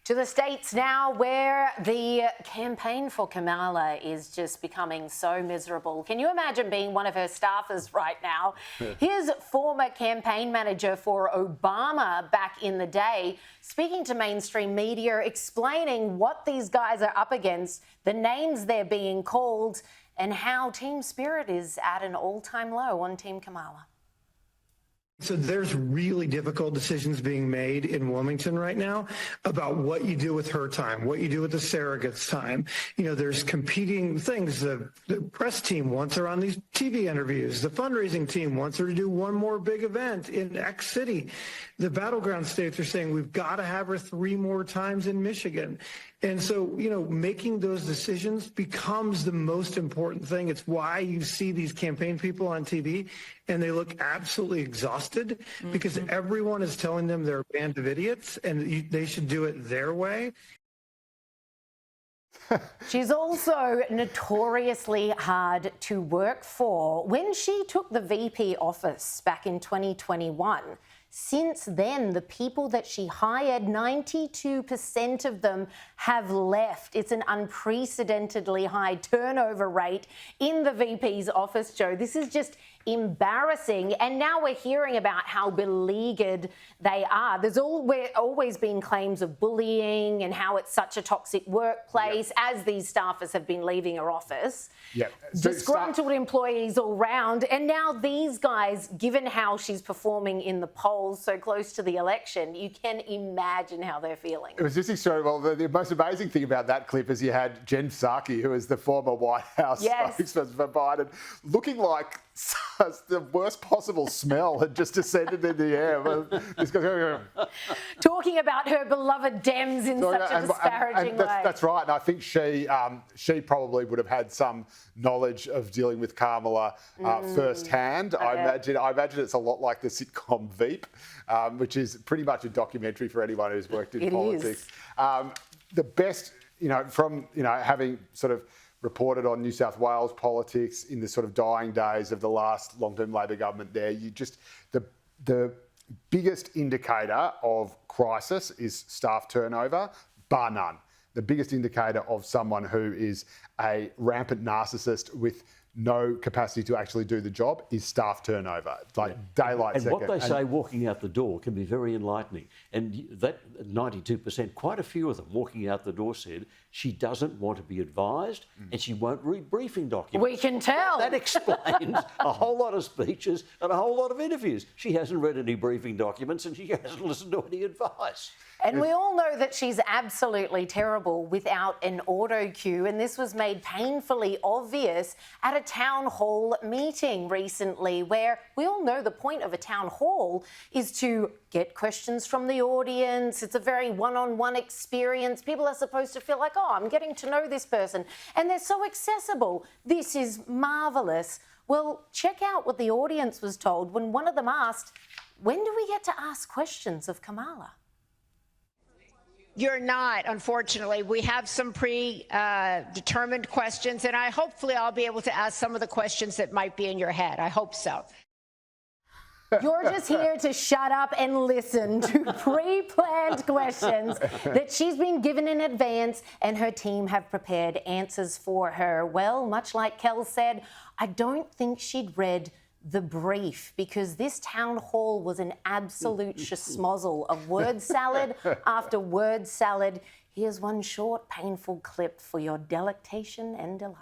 To the States now, where the campaign for Kamala is just becoming so miserable. Can you imagine being one of her staffers right now? Here's former campaign manager for Obama back in the day, speaking to mainstream media, explaining what these guys are up against, the names they're being called, and how team spirit is at an all-time low on Team Kamala. So there's really difficult decisions being made in Wilmington right now about what you do with her time, what you do with the surrogate's time. You know, there's competing things. The press team wants her on these TV interviews. The fundraising team wants her to do one more big event in X city. The battleground states are saying we've got to have her 3 more times in Michigan. And so, you know, making those decisions becomes the most important thing. It's why you see these campaign people on TV and they look absolutely exhausted because everyone is telling them they're a band of idiots and they should do it their way. She's also notoriously hard to work for. When she took the VP office back in 2021, since then, the people that she hired, 92% of them have left. It's an unprecedentedly high turnover rate in the VP's office, Joe. This is just embarrassing. And now we're hearing about how beleaguered they are. There's always been claims of bullying and how it's such a toxic workplace as these staffers have been leaving her office. Disgruntled employees all round. And now these guys, given how she's performing in the polls so close to the election, you can imagine how they're feeling. It was just extraordinary. Well, the most amazing thing about that clip is you had Jen Psaki, who is the former White House spokesperson for Biden, looking like the worst possible smell had just descended in the air. This guy's talking about her beloved Dems in such a disparaging way. That's right. And I think she probably would have had some knowledge of dealing with Kamala firsthand. I imagine it's a lot like the sitcom Veep, which is pretty much a documentary for anyone who's worked in politics. The best, from having sort of reported on New South Wales politics in the sort of dying days of the last long-term Labor government there, the biggest indicator of crisis is staff turnover, bar none. The biggest indicator of someone who is a rampant narcissist with no capacity to actually do the job is staff turnover, daylight and second. What they say walking out the door can be very enlightening. And that 92%, quite a few of them walking out the door said she doesn't want to be advised and she won't read briefing documents. We can tell. That explains a whole lot of speeches and a whole lot of interviews. She hasn't read any briefing documents and she hasn't listened to any advice. And we all know that she's absolutely terrible without an auto cue, and this was made painfully obvious at a town hall meeting recently, where we all know the point of a town hall is to get questions from the audience. It's a very one-on-one experience. People are supposed to feel like, oh, I'm getting to know this person, and they're so accessible. This is marvellous. Well, check out what the audience was told when one of them asked, when do we get to ask questions of Kamala? You're not, unfortunately. We have some predetermined questions, and hopefully I'll be able to ask some of the questions that might be in your head. I hope so. You're just here to shut up and listen to pre-planned questions that she's been given in advance and her team have prepared answers for her. Well, much like Kel said, I don't think she'd read the brief, because this town hall was an absolute schmozzle of word salad after word salad. Here's one short, painful clip for your delectation and delight.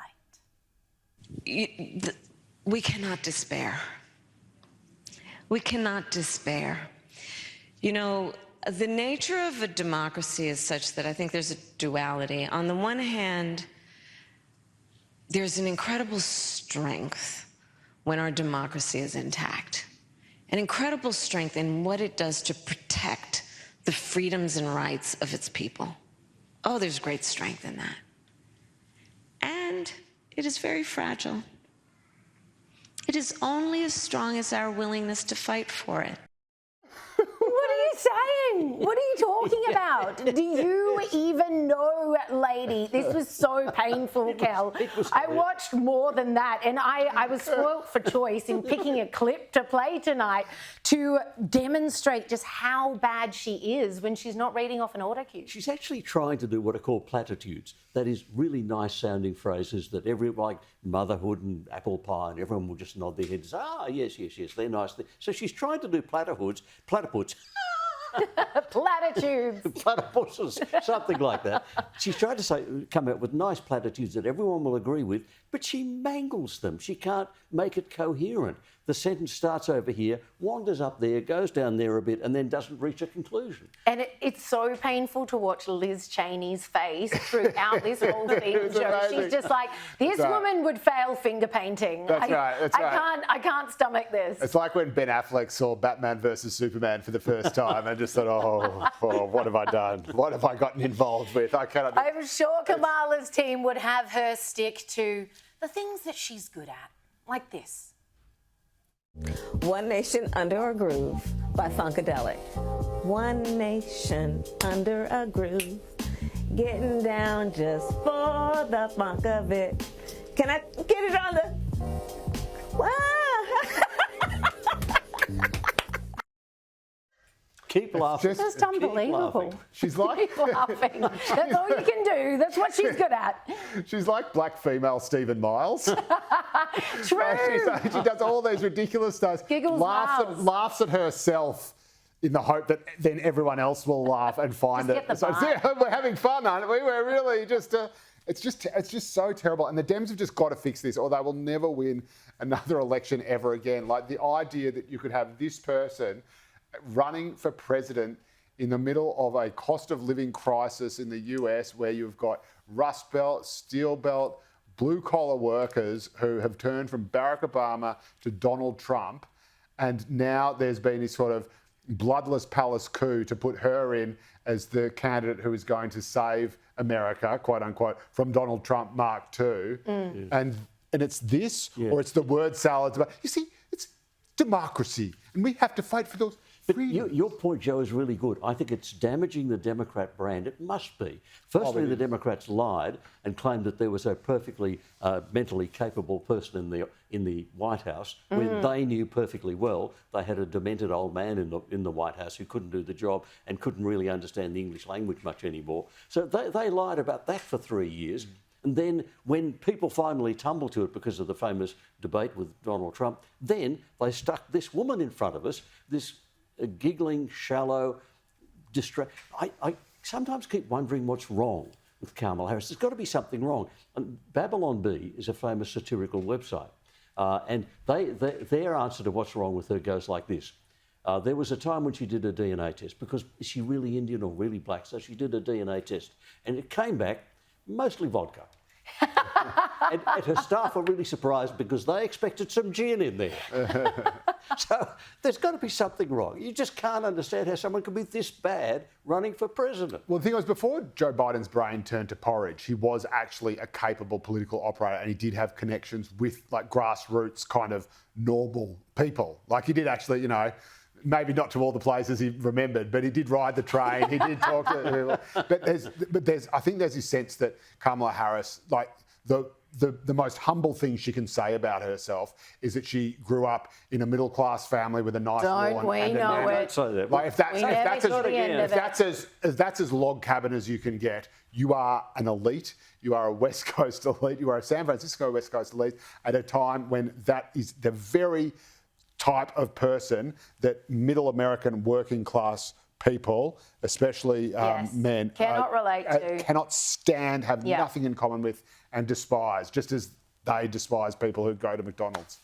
We cannot despair. We cannot despair. You know, the nature of a democracy is such that I think there's a duality. On the one hand, there's an incredible strength when our democracy is intact. An incredible strength in what it does to protect the freedoms and rights of its people. Oh, there's great strength in that. And it is very fragile. It is only as strong as our willingness to fight for it. What are you saying? nothing. What are you talking about? Do you even know, lady? This was so painful, Kel. I watched more than that, and I was spoilt for choice in picking a clip to play tonight to demonstrate just how bad she is when she's not reading off an autocue. She's actually trying to do what are called platitudes. That is really nice sounding phrases that like motherhood and apple pie, and everyone will just nod their heads. Ah, yes, they're nice. So she's trying to do platypudes. Platitudes. Platypuses, something like that. She's trying to come out with nice platitudes that everyone will agree with, but she mangles them. She can't make it coherent. The sentence starts over here, wanders up there, goes down there a bit, and then doesn't reach a conclusion. And it's so painful to watch Liz Cheney's face throughout this whole thing. She's just like, this woman would fail finger painting. That's right. I can't stomach this. It's like when Ben Affleck saw Batman versus Superman for the first time and just thought, oh, what have I done? What have I gotten involved with? I cannot. I'm sure Kamala's team would have her stick to the things that she's good at, like this. One Nation Under a Groove by Funkadelic. One nation under a groove, getting down just for the funk of it. Can I get it on the... Wow. Keep laughing. Just unbelievable. She's like... Keep laughing. That's all you can do. That's what she's good at. She's like black female Stephen Miles. True. She does all these ridiculous stuff. Giggles, laughs at herself in the hope that then everyone else will laugh and find just it. Get the vibe. We're having fun, aren't we? We're really just... It's just so terrible. And the Dems have just got to fix this or they will never win another election ever again. Like the idea that you could have this person running for president in the middle of a cost of living crisis in the US where you've got Rust Belt, Steel Belt, blue collar workers who have turned from Barack Obama to Donald Trump. And now there's been this sort of bloodless palace coup to put her in as the candidate who is going to save America, quote unquote, from Donald Trump Mark II. And it's this or it's the word salads. You see, it's democracy and we have to fight for those. But your point, Joe, is really good. I think it's damaging the Democrat brand. It must be. Firstly, the Democrats lied and claimed that there was a perfectly mentally capable person in the White House when they knew perfectly well they had a demented old man in the White House who couldn't do the job and couldn't really understand the English language much anymore. So they lied about that for 3 years. And then when people finally tumbled to it because of the famous debate with Donald Trump, then they stuck this woman in front of us, this giggling, shallow, I sometimes keep wondering what's wrong with Kamala Harris. There's got to be something wrong. And Babylon Bee is a famous satirical website. And their answer to what's wrong with her goes like this. There was a time when she did a DNA test because is she really Indian or really black? So she did a DNA test. And it came back mostly vodka. and her staff were really surprised because they expected some gin in there. So there's got to be something wrong. You just can't understand how someone can be this bad running for president. Well, the thing was, before Joe Biden's brain turned to porridge, he was actually a capable political operator and he did have connections with like grassroots kind of normal people. Like he did actually, you know, maybe not to all the places he remembered, but he did ride the train. He did talk to people. But I think there's this sense that Kamala Harris, like the most humble thing she can say about herself is that she grew up in a middle class family with a nice lawn. Don't we know it? Like if that's as log cabin as you can get, you are an elite. You are a West Coast elite. You are a San Francisco West Coast elite at a time when that is the very type of person that middle American working class people, especially men, cannot relate to, cannot stand, have nothing in common with, and despise, just as they despise people who go to McDonald's.